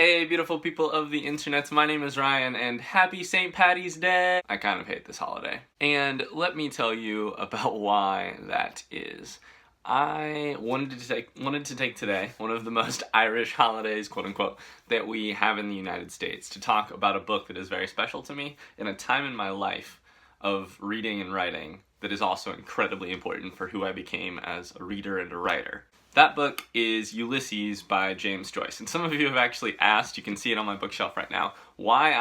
Hey beautiful people of the internet, my name is Ryan and happy St. Patty's Day! I kind of hate this holiday. And let me tell you about why that is. I wanted to take today, one of the most Irish holidays, quote unquote, that we have in the United States, to talk about a book that is very special to me in a time in my life of reading and writing that is also incredibly important for who I became as a reader and a writer. That book is Ulysses by James Joyce, and some of you have actually asked, you can see it on my bookshelf right now, why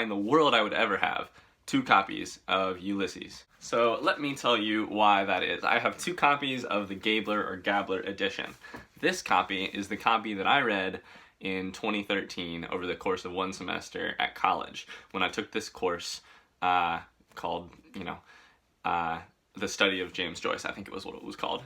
in the world I would ever have 2 copies of Ulysses. So let me tell you why that is. I have 2 copies of the Gabler or Gabler edition. This copy is the copy that I read in 2013 over the course of 1 semester at college when I took this course called, The Study of James Joyce, I think it was what it was called.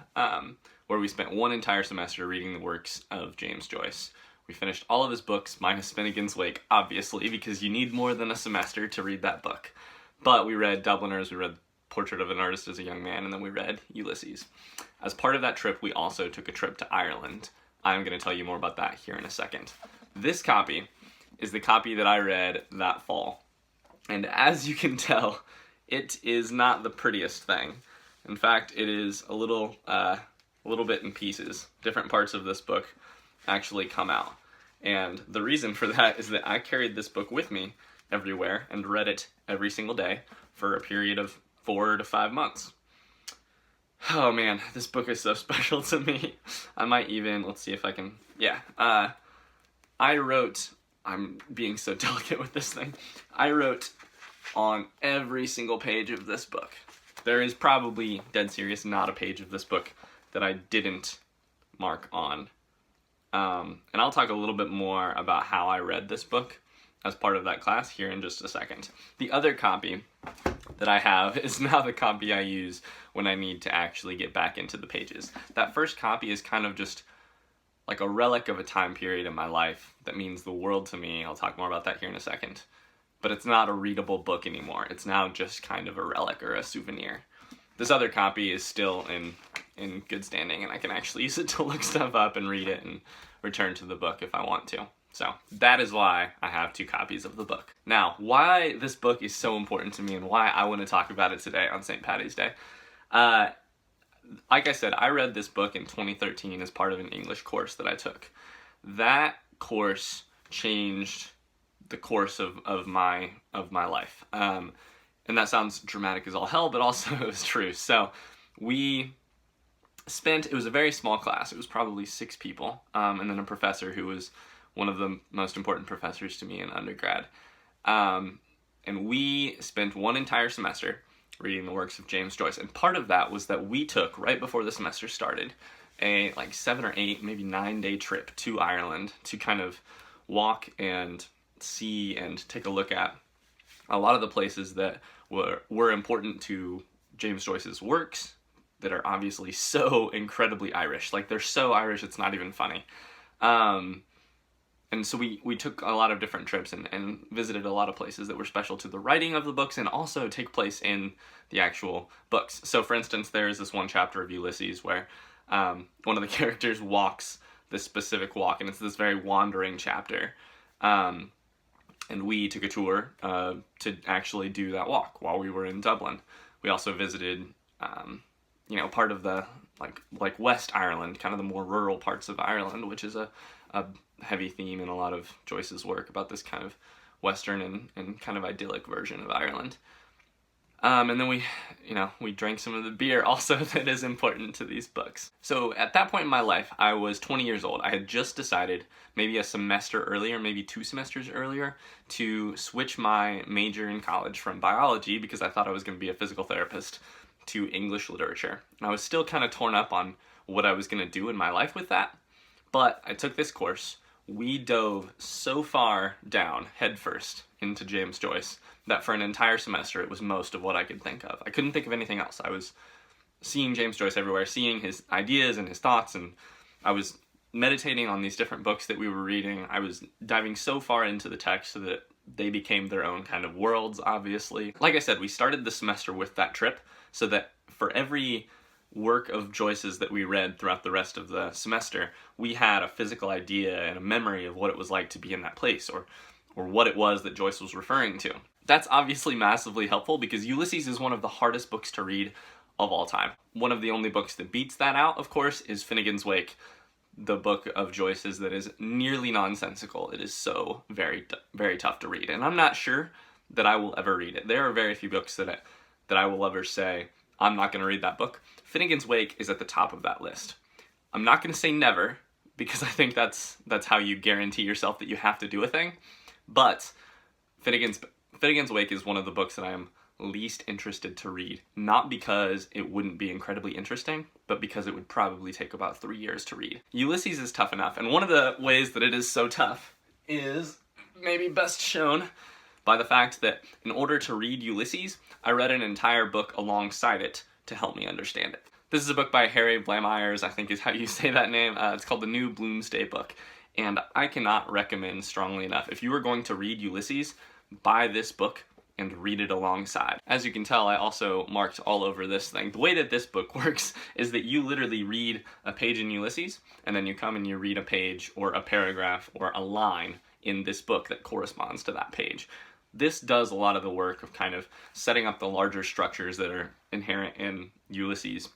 Where we spent 1 entire semester reading the works of James Joyce. We finished all of his books, minus Finnegan's Wake, obviously, because you need more than a semester to read that book. But we read Dubliners, we read Portrait of an Artist as a Young Man, and then we read Ulysses. As part of that trip, we also took a trip to Ireland. I'm going to tell you more about that here in a second. This copy is the copy that I read that fall. And as you can tell, it is not the prettiest thing. In fact, it is a little bit in pieces. Different parts of this book actually come out. And the reason for that is that I carried this book with me everywhere and read it every single day for a period of 4 to 5 months. Oh man, this book is so special to me. I might even, let's see if I can, I'm being so delicate with this thing. I wrote on every single page of this book. There is probably, dead serious, not a page of this book that I didn't mark on. And I'll talk a little bit more about how I read this book as part of that class here in just a second. The other copy that I have is now the copy I use when I need to actually get back into the pages. That first copy is kind of just like a relic of a time period in my life that means the world to me. I'll talk more about that here in a second. But it's not a readable book anymore. It's now just kind of a relic or a souvenir. This other copy is still in good standing, and I can actually use it to look stuff up and read it and return to the book if I want to. So that is why I have 2 copies of the book. Now, why this book is so important to me and why I want to talk about it today on St. Patty's Day. Like I said, I read this book in 2013 as part of an English course that I took. That course changed the course of my life. And that sounds dramatic as all hell, but also it was true. So it was a very small class. It was probably 6 people, and then a professor who was one of the most important professors to me in undergrad. And we spent 1 entire semester reading the works of James Joyce. And part of that was that we took, right before the semester started, a 7 or 8, maybe 9-day trip to Ireland to kind of walk and see and take a look at a lot of the places that were important to James Joyce's works that are obviously so incredibly Irish. Like, they're so Irish, it's not even funny. And so we took a lot of different trips and visited a lot of places that were special to the writing of the books and also take place in the actual books. So, for instance, there's this one chapter of Ulysses where one of the characters walks this specific walk, and it's this very wandering chapter. And we took a tour to actually do that walk while we were in Dublin. We also visited, part of the, like West Ireland, kind of the more rural parts of Ireland, which is a heavy theme in a lot of Joyce's work about this kind of Western and kind of idyllic version of Ireland. And then we drank some of the beer also that is important to these books. So at that point in my life, I was 20 years old. I had just decided, maybe a semester earlier, maybe 2 semesters earlier, to switch my major in college from biology, because I thought I was going to be a physical therapist, to English literature. And I was still kind of torn up on what I was going to do in my life with that. But I took this course. We dove so far down, headfirst, into James Joyce that for an entire semester it was most of what I could think of. I couldn't think of anything else. I was seeing James Joyce everywhere, seeing his ideas and his thoughts, and I was meditating on these different books that we were reading. I was diving so far into the text so that they became their own kind of worlds, obviously. Like I said, we started the semester with that trip so that for every work of Joyce's that we read throughout the rest of the semester, we had a physical idea and a memory of what it was like to be in that place, or what it was that Joyce was referring to. That's obviously massively helpful because Ulysses is one of the hardest books to read of all time. One of the only books that beats that out, of course, is Finnegan's Wake, the book of Joyce's that is nearly nonsensical. It is so very, very tough to read, and I'm not sure that I will ever read it. There are very few books that I will ever say, I'm not going to read that book. Finnegan's Wake is at the top of that list. I'm not going to say never, because I think that's how you guarantee yourself that you have to do a thing, but Finnegan's Wake is one of the books that I am least interested to read, not because it wouldn't be incredibly interesting, but because it would probably take about 3 years to read. Ulysses is tough enough, and one of the ways that it is so tough is maybe best shown by the fact that in order to read Ulysses, I read an entire book alongside it to help me understand it. This is a book by Harry Blamires, I think is how you say that name. It's called The New Bloomsday Book, and I cannot recommend strongly enough, if you are going to read Ulysses, buy this book and read it alongside. As you can tell, I also marked all over this thing. The way that this book works is that you literally read a page in Ulysses, and then you come and you read a page or a paragraph or a line in this book that corresponds to that page. This does a lot of the work of kind of setting up the larger structures that are inherent in Ulysses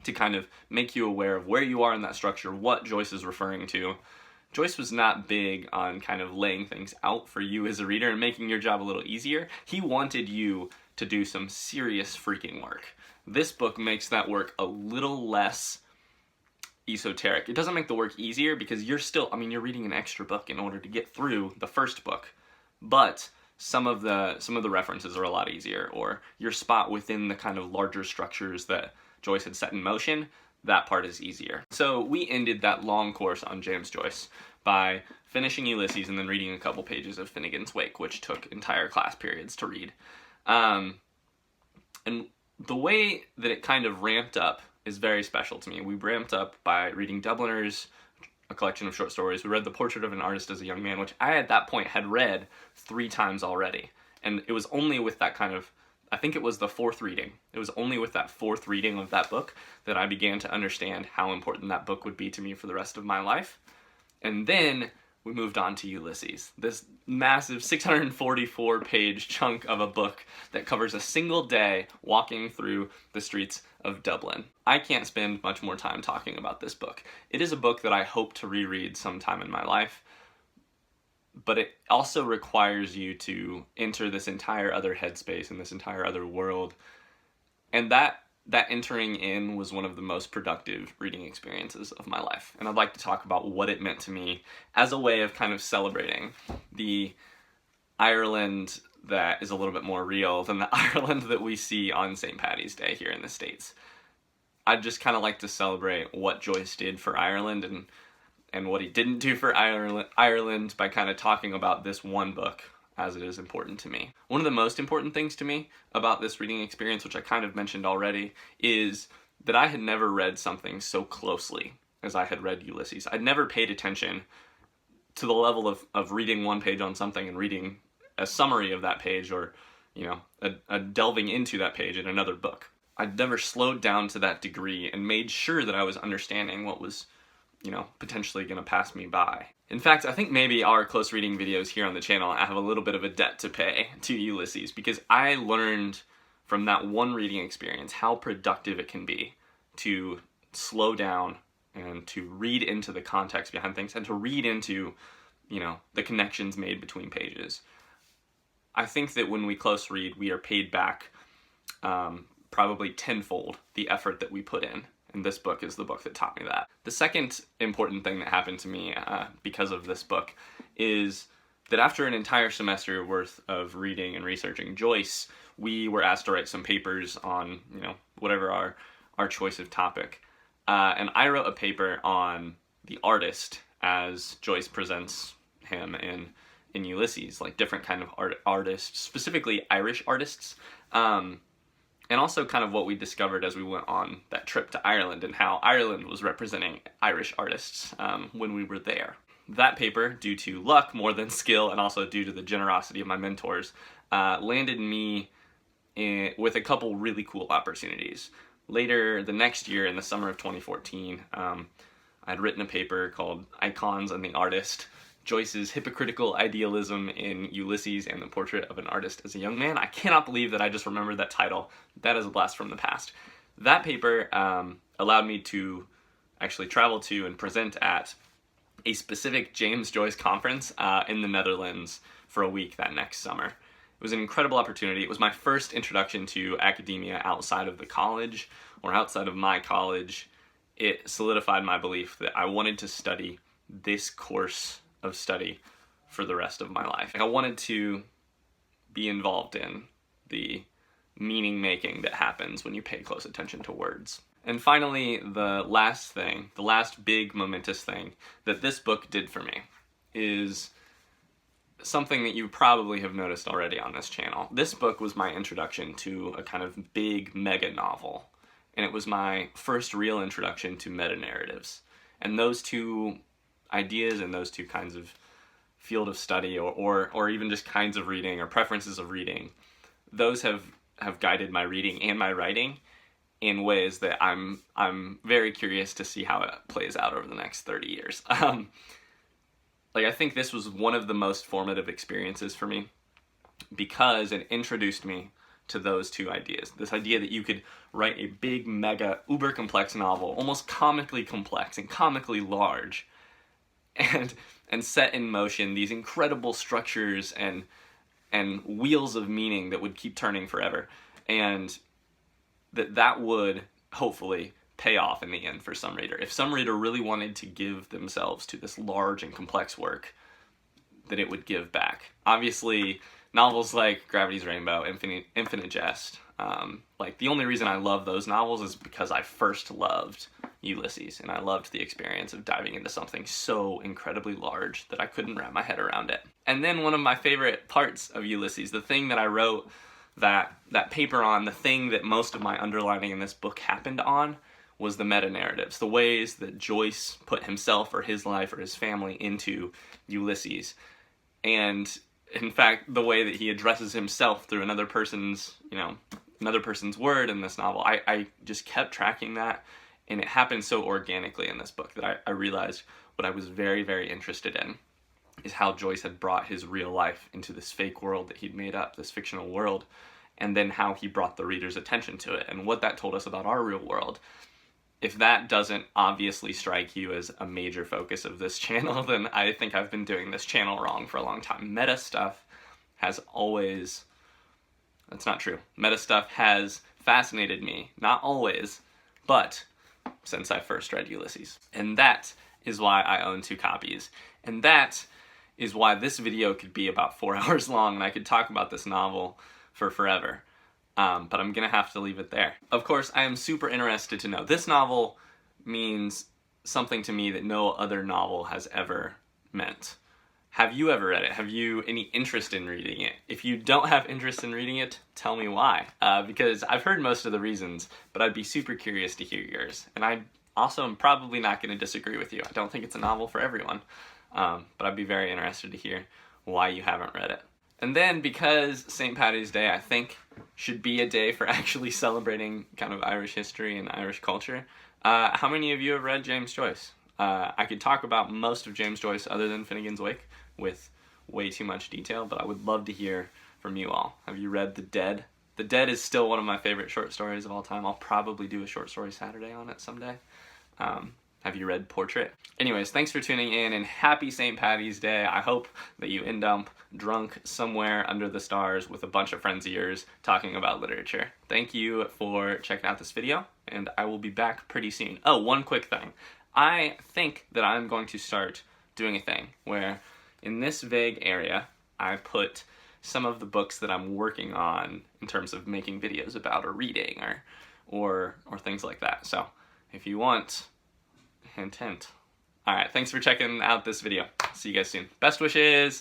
to kind of make you aware of where you are in that structure, what Joyce is referring to. Joyce was not big on kind of laying things out for you as a reader and making your job a little easier. He wanted you to do some serious freaking work. This book makes that work a little less esoteric. It doesn't make the work easier because you're reading an extra book in order to get through the first book, but some of the references are a lot easier, or your spot within the kind of larger structures that Joyce had set in motion, that part is easier. So we ended that long course on James Joyce by finishing Ulysses and then reading a couple pages of Finnegan's Wake, which took entire class periods to read. And the way that it kind of ramped up is very special to me. We ramped up by reading Dubliners, a collection of short stories. We read The Portrait of an Artist as a Young Man, which I at that point had read 3 times already. And it was only with that kind of, I think it was the 4th reading. It was only with that 4th reading of that book that I began to understand how important that book would be to me for the rest of my life. And then we moved on to Ulysses, this massive 644-page chunk of a book that covers a single day walking through the streets of Dublin. I can't spend much more time talking about this book. It is a book that I hope to reread sometime in my life, but it also requires you to enter this entire other headspace and this entire other world. And that entering in was one of the most productive reading experiences of my life. And I'd like to talk about what it meant to me as a way of kind of celebrating the Ireland that is a little bit more real than the Ireland that we see on St. Paddy's Day here in the States. I'd just kind of like to celebrate what Joyce did for Ireland and what he didn't do for Ireland by kind of talking about this one book as it is important to me. One of the most important things to me about this reading experience, which I kind of mentioned already, is that I had never read something so closely as I had read Ulysses. I'd never paid attention to the level of reading one page on something and reading a summary of that page, or a delving into that page in another book. I'd never slowed down to that degree and made sure that I was understanding what was potentially going to pass me by. In fact, I think maybe our close reading videos here on the channel, I have a little bit of a debt to pay to Ulysses, because I learned from that one reading experience how productive it can be to slow down and to read into the context behind things and to read into, the connections made between pages. I think that when we close read, we are paid back probably tenfold the effort that we put in. And this book is the book that taught me that. The second important thing that happened to me because of this book is that after an entire semester worth of reading and researching Joyce, we were asked to write some papers on, whatever our choice of topic. And I wrote a paper on the artist as Joyce presents him in Ulysses, like different kind of artists, specifically Irish artists. And also kind of what we discovered as we went on that trip to Ireland and how Ireland was representing Irish artists when we were there. That paper, due to luck more than skill and also due to the generosity of my mentors, landed me with a couple really cool opportunities. later the next year, in the summer of 2014, I'd written a paper called Icons and the Artist, Joyce's Hypocritical Idealism in Ulysses and the Portrait of an Artist as a Young Man. I cannot believe that I just remembered that title. That is a blast from the past. That paper allowed me to actually travel to and present at a specific James Joyce conference in the Netherlands for a week that next summer. It was an incredible opportunity. It was my first introduction to academia outside of the college, or outside of my college. It solidified my belief that I wanted to study this course of study for the rest of my life. I wanted to be involved in the meaning making that happens when you pay close attention to words. And finally, the last big momentous thing that this book did for me is something that you probably have noticed already on this channel. This book was my introduction to a kind of big mega novel, and it was my first real introduction to meta-narratives. And those two ideas and those two kinds of field of study, or even just kinds of reading or preferences of reading, those have guided my reading and my writing in ways that I'm very curious to see how it plays out over the next 30 years. I think this was one of the most formative experiences for me because it introduced me to those two ideas. This idea that you could write a big, mega, uber complex novel, almost comically complex and comically large, and set in motion these incredible structures and wheels of meaning that would keep turning forever, and that would hopefully pay off in the end for some reader. If some reader really wanted to give themselves to this large and complex work, that it would give back. Obviously, novels like Gravity's Rainbow, Infinite Jest, the only reason I love those novels is because I first loved Ulysses, and I loved the experience of diving into something so incredibly large that I couldn't wrap my head around it. And then one of my favorite parts of Ulysses, the thing that I wrote that paper on, the thing that most of my underlining in this book happened on, was the meta-narratives, the ways that Joyce put himself or his life or his family into Ulysses. And in fact, the way that he addresses himself through another person's word in this novel, I just kept tracking that, and it happened so organically in this book that I realized what I was very, very interested in is how Joyce had brought his real life into this fake world that he'd made up, this fictional world, and then how he brought the reader's attention to it, and what that told us about our real world. If that doesn't obviously strike you as a major focus of this channel, then I think I've been doing this channel wrong for a long time. Meta stuff has always... That's not true. Meta stuff has fascinated me, not always, but since I first read Ulysses. And that is why I own 2 copies. And that is why this video could be about 4 hours long, and I could talk about this novel for forever. But I'm gonna have to leave it there. Of course, I am super interested to know. This novel means something to me that no other novel has ever meant. Have you ever read it? Have you any interest in reading it? If you don't have interest in reading it, tell me why. Because I've heard most of the reasons, but I'd be super curious to hear yours. And I also am probably not going to disagree with you. I don't think it's a novel for everyone. But I'd be very interested to hear why you haven't read it. And then, because St. Paddy's Day, I think, should be a day for actually celebrating kind of Irish history and Irish culture, how many of you have read James Joyce? I could talk about most of James Joyce other than Finnegan's Wake with way too much detail, but I would love to hear from you all. Have you read The Dead? The Dead is still one of my favorite short stories of all time. I'll probably do a short story Saturday on it someday. Have you read Portrait? Anyways, thanks for tuning in, and happy St. Paddy's Day. I hope that you end up drunk somewhere under the stars with a bunch of friends of yours talking about literature. Thank you for checking out this video, and I will be back pretty soon. Oh, one quick thing. I think that I'm going to start doing a thing where in this vague area, I put some of the books that I'm working on in terms of making videos about or reading or things like that. So if you want, hint, hint. All right, thanks for checking out this video. See you guys soon. Best wishes.